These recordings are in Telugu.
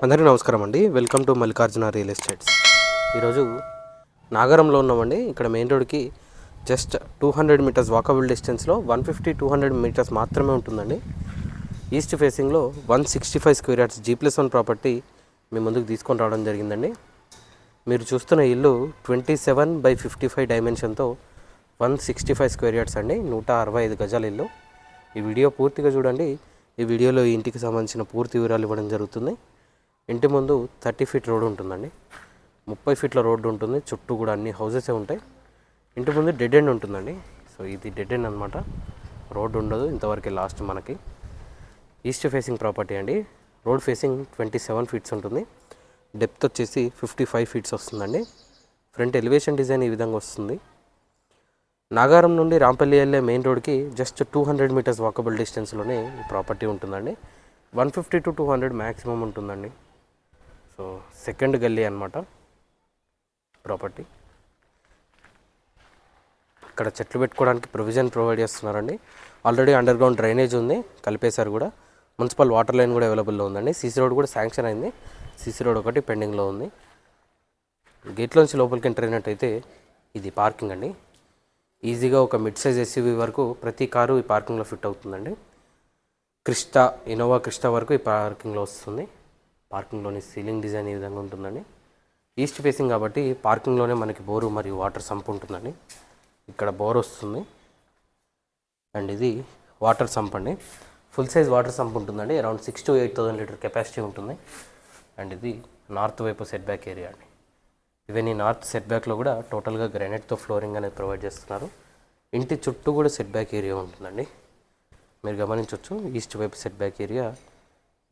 అందరికీ నమస్కారం అండి. Welcome to Mallikarjuna real estates. ఈరోజు నాగరంలో ఉన్నామండి. ఇక్కడ మెయిన్ రోడ్కి జస్ట్ 200 మీటర్స్ వాకబుల్ డిస్టెన్స్లో 150-200 మీటర్స్ మాత్రమే ఉంటుందండి. ఈస్ట్ ఫేసింగ్లో 165 స్క్వేర్ యార్డ్స్ G+1 ప్రాపర్టీ మీ ముందుకు తీసుకొని రావడం జరిగిందండి. మీరు చూస్తున్న ఇల్లు 27/55 డైమెన్షన్తో 165 స్క్వేర్ యార్డ్స్ అండి, 165 గజాల ఇల్లు. ఈ వీడియో పూర్తిగా చూడండి. ఈ వీడియోలో ఈ ఇంటికి సంబంధించిన పూర్తి వివరాలు ఇవ్వడం జరుగుతుంది. ఇంటి ముందు 30 ఫీట్ రోడ్ ఉంటుందండి, 30 ఫీట్ల రోడ్డు ఉంటుంది. చుట్టూ కూడా అన్ని హౌసెసే ఉంటాయి. ఇంటి ముందు డెడ్ ఎండ్ ఉంటుందండి. సో ఇది డెడ్ ఎండ్ అనమాట, రోడ్డు ఉండదు ఇంతవరకు. లాస్ట్ మనకి ఈస్ట్ ఫేసింగ్ ప్రాపర్టీ అండి. రోడ్ ఫేసింగ్ 27 ఫీట్స్ ఉంటుంది. డెప్త్ వచ్చేసి 55 ఫీట్స్ వస్తుందండి. ఫ్రంట్ ఎలివేషన్ డిజైన్ ఈ విధంగా వస్తుంది. నాగారం నుండి రాంపల్లి వెళ్ళే మెయిన్ రోడ్కి జస్ట్ 200 మీటర్స్ వాకబుల్ డిస్టెన్స్లోనే ఈ ప్రాపర్టీ ఉంటుందండి. 150-200 మ్యాక్సిమం ఉంటుందండి. సో సెకండ్ గల్లీ అనమాట ప్రాపర్టీ. ఇక్కడ చెట్లు పెట్టుకోవడానికి ప్రొవిజన్ ప్రొవైడ్ చేస్తున్నారండి. ఆల్రెడీ అండర్ గ్రౌండ్ డ్రైనేజ్ ఉంది, కలిపేశారు కూడా. మున్సిపల్ వాటర్ లైన్ కూడా అవైలబుల్లో ఉందండి. సీసీ రోడ్ కూడా శాంక్షన్ అయింది. సీసీ రోడ్ ఒకటి పెండింగ్లో ఉంది. గేట్లోంచి లోపలికి ఎంటర్ అయినట్టయితే ఇది పార్కింగ్ అండి. ఈజీగా ఒక మిడ్ సైజ్ ఎస్యూవీ వరకు ప్రతి కారు ఈ పార్కింగ్లో ఫిట్ అవుతుందండి. ఇన్నోవా క్రిస్టా వరకు ఈ పార్కింగ్లో వస్తుంది. పార్కింగ్లోని సీలింగ్ డిజైన్ ఈ విధంగా ఉంటుందండి. ఈస్ట్ ఫేసింగ్ కాబట్టి పార్కింగ్లోనే మనకి బోరు మరియు వాటర్ సంప్ ఉంటుందండి. ఇక్కడ బోర్ వస్తుంది అండ్ ఇది వాటర్ సంప్ అండి. ఫుల్ సైజ్ వాటర్ సంప్ ఉంటుందండి. అరౌండ్ 6,000 to 8,000 లీటర్ కెపాసిటీ ఉంటుంది. అండ్ ఇది నార్త్ వైపు సెట్ బ్యాక్ ఏరియా అండి. ఈవెన్ ఈ నార్త్ సెట్ బ్యాక్లో కూడా టోటల్గా గ్రానైట్తో ఫ్లోరింగ్ అనేది ప్రొవైడ్ చేస్తున్నారు. ఇంటి చుట్టూ కూడా సెట్ బ్యాక్ ఏరియా ఉంటుందండి. మీరు గమనించవచ్చు, ఈస్ట్ వైపు సెట్ బ్యాక్ ఏరియా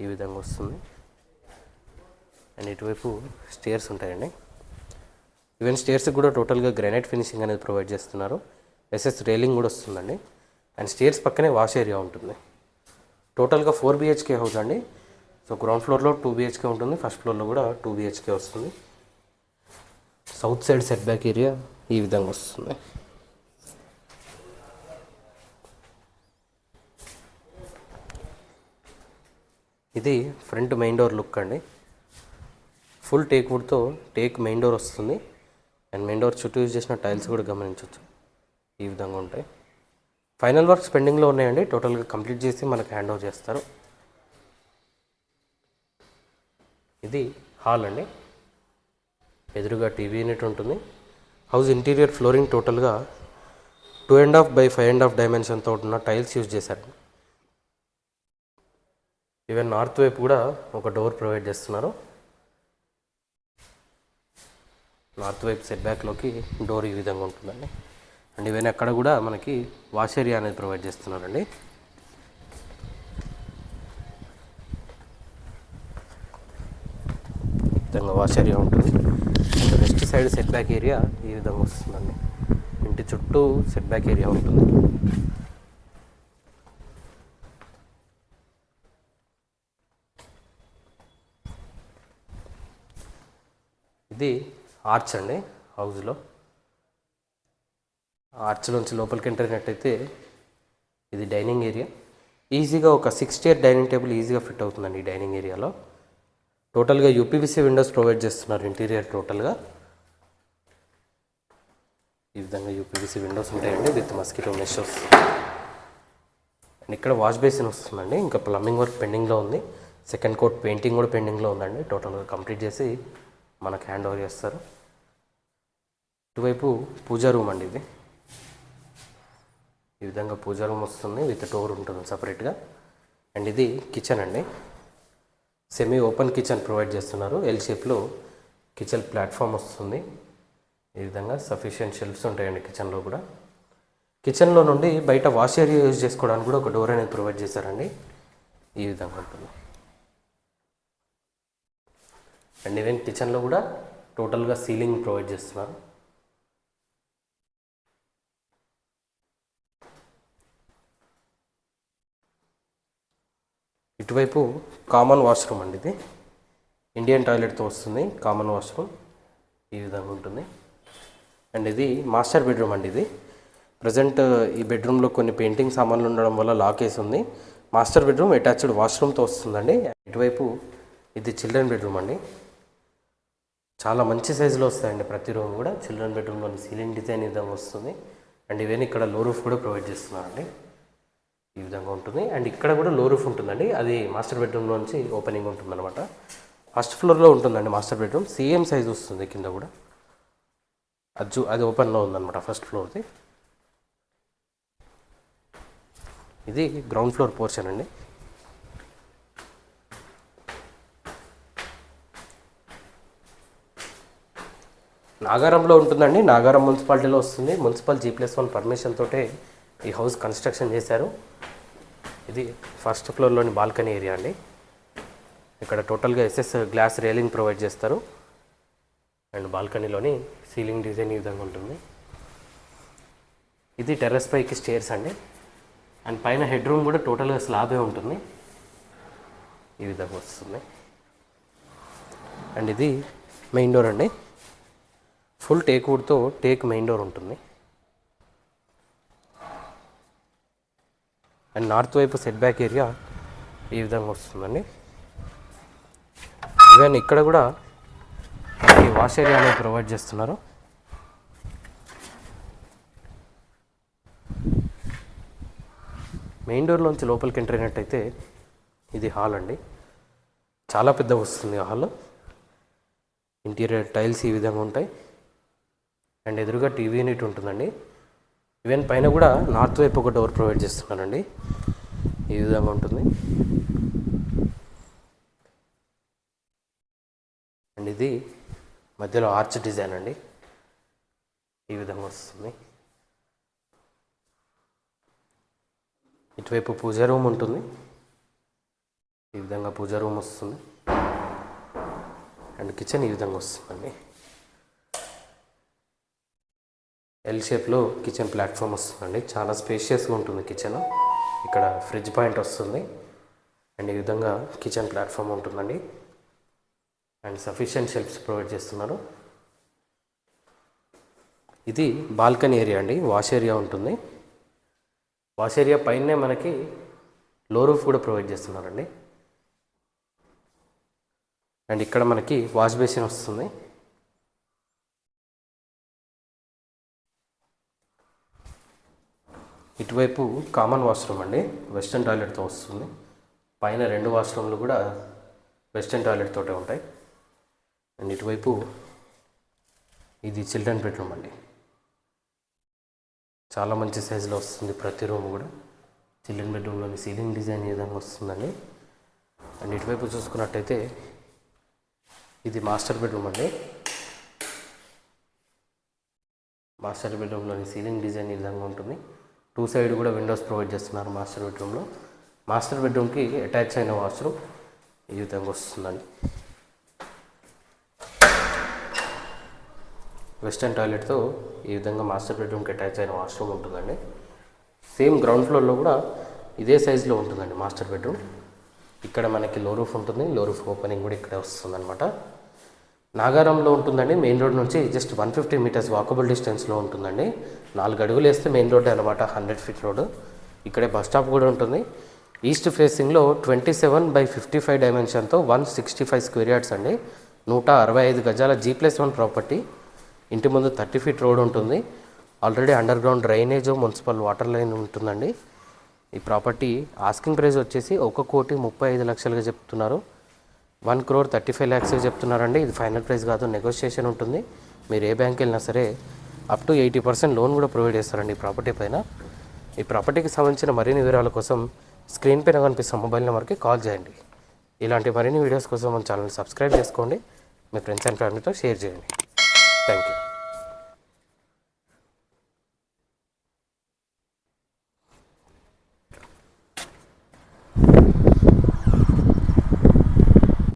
ఈ విధంగా వస్తుంది. అండ్ ఇటువైపు స్టేర్స్ ఉంటాయండి. ఈవెన్ స్టేర్స్కి కూడా టోటల్గా గ్రానైట్ ఫినిషింగ్ అనేది ప్రొవైడ్ చేస్తున్నారు. ఎస్ఎస్ రైలింగ్ కూడా వస్తుందండి. అండ్ స్టేర్స్ పక్కనే వాష్ ఏరియా ఉంటుంది. టోటల్గా 4 BHK హౌస్ అండి. సో గ్రౌండ్ ఫ్లోర్లో 2 BHK ఉంటుంది, ఫస్ట్ ఫ్లోర్లో కూడా 2 BHK వస్తుంది. South side set back area ఈ విధంగా వస్తుంది. ఇది ఫ్రంట్ మెయిన్ డోర్ లుక్ అండి. ఫుల్ టేక్ వుడ్తో టేక్ మెయిన్ డోర్ వస్తుంది. అండ్ మెయిన్ డోర్ చుట్టూ యూజ్ చేసిన టైల్స్ కూడా గమనించవచ్చు, ఈ విధంగా ఉంటాయి. ఫైనల్ వర్క్స్ పెండింగ్లో ఉన్నాయండి. టోటల్గా కంప్లీట్ చేసి మనకు హ్యాండ్ ఓవర్ చేస్తారు. ఇది హాల్ అండి. ఎదురుగా టీవీ యూనిట్ ఉంటుంది. హౌస్ ఇంటీరియర్ ఫ్లోరింగ్ టోటల్గా 2.5 by 5.5 డైమెన్షన్తో ఉన్న టైల్స్ యూజ్ చేశారు. ఈవెన్ నార్త్ వైపు కూడా ఒక డోర్ ప్రొవైడ్ చేస్తున్నారు. నార్త్ వైపు సెట్ బ్యాక్లోకి డోర్ ఈ విధంగా ఉంటుందండి. అండ్ ఈవెన్ అక్కడ కూడా మనకి వాష్ ఏరియా అనేది ప్రొవైడ్ చేస్తున్నారండి. ఈ విధంగా వాష్ ఏరియా ఉంటుంది. And west side set back area ఈ విధంగా వస్తుందండి. ఇంటి చుట్టూ సెట్ బ్యాక్ ఏరియా ఉంటుంది. ఇది ఆర్చ్ అండి. హౌస్లో ఆర్చ్ నుంచి లోపలికి ఎంటర్ అయినట్టయితే ఇది డైనింగ్ ఏరియా. ఈజీగా ఒక 6 చైర్ డైనింగ్ టేబుల్ ఈజీగా ఫిట్ అవుతుందండి ఈ డైనింగ్ ఏరియాలో. టోటల్గా UPVC విండోస్ ప్రొవైడ్ చేస్తున్నారు ఇంటీరియర్. టోటల్గా ఈ విధంగా UPVC విండోస్ ఉంటాయండి విత్ మస్కిటో మెష్ వస్తుంది. అండ్ ఇక్కడ వాష్ బేసిన్ వస్తుందండి. ఇంకా ప్లంబింగ్ వర్క్ పెండింగ్లో ఉంది. సెకండ్ కోట్ పెయింటింగ్ కూడా పెండింగ్లో ఉందండి. టోటల్గా కంప్లీట్ చేసి మనకు హ్యాండ్ ఓవర్ చేస్తారు. ఇటువైపు పూజా రూమ్ అండి. ఇది ఈ విధంగా పూజా రూమ్ వస్తుంది విత్ డోర్ ఉంటుంది సపరేట్గా. అండ్ ఇది కిచెన్ అండి. సెమీ ఓపెన్ కిచెన్ ప్రొవైడ్ చేస్తున్నారు. ఎల్ షేప్లో కిచెన్ ప్లాట్ఫామ్ వస్తుంది. ఈ విధంగా సఫిషియెంట్ షెల్ఫ్స్ ఉంటాయండి కిచెన్లో కూడా. కిచెన్లో నుండి బయట వాష్ ఏరియా యూజ్ చేసుకోవడానికి కూడా ఒక డోర్ అనేది ప్రొవైడ్ చేశారండి. ఈ విధంగా ఉంటుంది. అండ్ ఈవెన్ కిచెన్లో కూడా టోటల్గా సీలింగ్ ప్రొవైడ్ చేస్తున్నారు. ఇటువైపు కామన్ వాష్రూమ్ అండి. ఇది ఇండియన్ టాయిలెట్తో వస్తుంది. కామన్ వాష్రూమ్ ఈ విధంగా ఉంటుంది. అండ్ ఇది మాస్టర్ బెడ్రూమ్ అండి. ఇది ప్రజెంట్ ఈ బెడ్రూమ్లో కొన్ని పెయింటింగ్ సామాన్లు ఉండడం వల్ల లాక్ వేసి ఉంది. మాస్టర్ బెడ్రూమ్ అటాచ్డ్ వాష్రూమ్తో వస్తుందండి. ఇటువైపు ఇది చిల్డ్రన్ బెడ్రూమ్ అండి. చాలా మంచి సైజులో వస్తాయండి ప్రతి రూమ్ కూడా. చిల్డ్రన్ బెడ్రూమ్లోని సీలింగ్ డిజైన్ ఈ విధంగా వస్తుంది. అండ్ ఇవన్నీ ఇక్కడ లో రూఫ్ కూడా ప్రొవైడ్ చేస్తున్నారండి. ఈ విధంగా ఉంటుంది. అండ్ ఇక్కడ కూడా లో రూఫ్ ఉంటుందండి. అది మాస్టర్ బెడ్రూమ్లోంచి ఓపెనింగ్ ఉంటుందన్నమాట. ఫస్ట్ ఫ్లోర్లో ఉంటుందండి మాస్టర్ బెడ్రూమ్. సేమ్ సైజ్ వస్తుంది కింద కూడా. అది ఓపెన్లో ఉందన్నమాట ఫస్ట్ ఫ్లోర్ది. ఇది గ్రౌండ్ ఫ్లోర్ పోర్షన్ అండి. నాగారంలో ఉంటుందండి. నాగారం మున్సిపాలిటీలో వస్తుంది. మున్సిపల్ G+1 పర్మిషన్ తోటే ఈ హౌస్ కన్స్ట్రక్షన్ చేశారు. ఇది ఫస్ట్ ఫ్లోర్లోని బాల్కనీ ఏరియా అండి. ఇక్కడ టోటల్గా SS గ్లాస్ రైలింగ్ ప్రొవైడ్ చేస్తారు. అండ్ బాల్కనీలోని సీలింగ్ డిజైన్ ఈ విధంగా ఉంటుంది. ఇది టెర్రస్ పైకి స్టేర్స్ అండి. అండ్ పైన హెడ్ రూమ్ కూడా టోటల్గా స్లాబే ఉంటుంది. ఈ విధంగా వస్తుంది. అండ్ ఇది మెయిన్ డోర్ అండి. ఫుల్ టేక్ వుడ్తో టేక్ మెయిన్ డోర్ ఉంటుంది. అండ్ నార్త్ వైపు సెట్ బ్యాక్ ఏరియా ఈ విధంగా వస్తుందండి. ఈవెన్ ఇక్కడ కూడా ఈ వాష్ ఏరియా అనేది ప్రొవైడ్ చేస్తున్నారు. మెయిన్ డోర్లోంచి లోపలికి ఎంటర్ అయినట్టయితే ఇది హాల్ అండి. చాలా పెద్దగా వస్తుంది హాల్. ఇంటీరియర్ టైల్స్ ఈ విధంగా ఉంటాయి. అండ్ ఎదురుగా టీవీ యూనిట్ ఉంటుందండి. ఈవెన్ పైన కూడా నార్త్ వైపు ఒక డోర్ ప్రొవైడ్ చేస్తున్నారండి. ఈ విధంగా ఉంటుంది. అండ్ ఇది మధ్యలో ఆర్చ్ డిజైన్ అండి. ఈ విధంగా వస్తుంది. ఇటువైపు పూజా రూమ్ ఉంటుంది. ఈ విధంగా పూజా రూమ్ వస్తుంది. అండ్ కిచెన్ ఈ విధంగా వస్తుందండి. ఎల్ షేప్లో కిచెన్ ప్లాట్ఫామ్ వస్తుందండి. చాలా స్పేషియస్గా ఉంటుంది కిచెన్. ఇక్కడ ఫ్రిడ్జ్ పాయింట్ వస్తుంది. అండ్ ఈ విధంగా కిచెన్ ప్లాట్ఫామ్ ఉంటుందండి. అండ్ సఫిషియెంట్ షెల్ఫ్స్ ప్రొవైడ్ చేస్తున్నారు. ఇది బాల్కనీ ఏరియా అండి. వాష్ ఏరియా ఉంటుంది. వాష్ ఏరియా పైనే మనకి లో రూఫ్ కూడా ప్రొవైడ్ చేస్తున్నారండి. అండ్ ఇక్కడ మనకి వాష్ బేసిన్ వస్తుంది. ఇటువైపు కామన్ వాష్రూమ్ అండి. వెస్టర్న్ టాయిలెట్తో వస్తుంది. పైన 2 వాష్రూమ్లు కూడా వెస్టర్న్ టాయిలెట్ తోటే ఉంటాయి. అండ్ ఇటువైపు ఇది చిల్డ్రన్ బెడ్రూమ్ అండి. చాలా మంచి సైజులో వస్తుంది ప్రతి రూమ్ కూడా. చిల్డ్రన్ బెడ్రూమ్లోని సీలింగ్ డిజైన్ ఈ విధంగా వస్తుందండి. అండ్ ఇటువైపు చూసుకున్నట్టయితే ఇది మాస్టర్ బెడ్రూమ్ అండి. మాస్టర్ బెడ్రూమ్లోని సీలింగ్ డిజైన్ ఈ విధంగా ఉంటుంది. 2 సైడ్ కూడా విండోస్ ప్రొవైడ్ చేస్తున్నారు మాస్టర్ బెడ్రూమ్లో. మాస్టర్ బెడ్రూమ్కి అటాచ్ అయిన వాష్రూమ్ ఈ విధంగా వస్తుందండి. వెస్టర్న్ టాయిలెట్తో ఈ విధంగా మాస్టర్ బెడ్రూమ్కి అటాచ్ అయిన వాష్రూమ్ ఉంటుందండి. సేమ్ గ్రౌండ్ ఫ్లోర్లో కూడా ఇదే సైజులో ఉంటుందండి మాస్టర్ బెడ్రూమ్. ఇక్కడ మనకి లో రూఫ్ ఉంటుంది. లో రూఫ్ ఓపెనింగ్ కూడా ఇక్కడే వస్తుందన్నమాట. నాగారంలో ఉంటుందండి. మెయిన్ రోడ్ నుంచి జస్ట్ 150 మీటర్స్ వాకబుల్ డిస్టెన్స్లో ఉంటుందండి. 4 అడుగులు వేస్తే మెయిన్ రోడ్ అనమాట. 100 ఫీట్ రోడ్. ఇక్కడే బస్ స్టాప్ కూడా ఉంటుంది. ఈస్ట్ ఫేసింగ్లో 27/55 డైమెన్షన్తో 165 స్క్వేర్ యార్డ్స్ అండి. 165 గజాల G+1 ప్రాపర్టీ. ఇంటి ముందు 30 ఫీట్ రోడ్ ఉంటుంది. Already under ground drainage, municipal water line ఉంటుందండి. ఈ ప్రాపర్టీ ఆస్కింగ్ ప్రైస్ వచ్చేసి 1,35,00,000గా చెప్తున్నారు. 1,35,00,000 చెప్తున్నారండి. ఇది ఫైనల్ ప్రైస్ కాదు, నెగోషియేషన్ ఉంటుంది. మీరు ఏ బ్యాంక్ వెళ్ళినా సరే అప్ టు 80% లోన్ కూడా ప్రొవైడ్ చేస్తారండి ఈ ప్రాపర్టీ పైన. ఈ ప్రాపర్టీకి సంబంధించిన మరిన్ని వివరాల కోసం స్క్రీన్ పైన కనిపిస్తున్న మొబైల్ నెంబర్కి కాల్ చేయండి. ఇలాంటి మరిన్ని వీడియోస్ కోసం మన ఛానల్ సబ్స్క్రైబ్ చేసుకోండి. మీ ఫ్రెండ్స్ అండ్ ఫ్యామిలీతో షేర్ చేయండి. Thank you.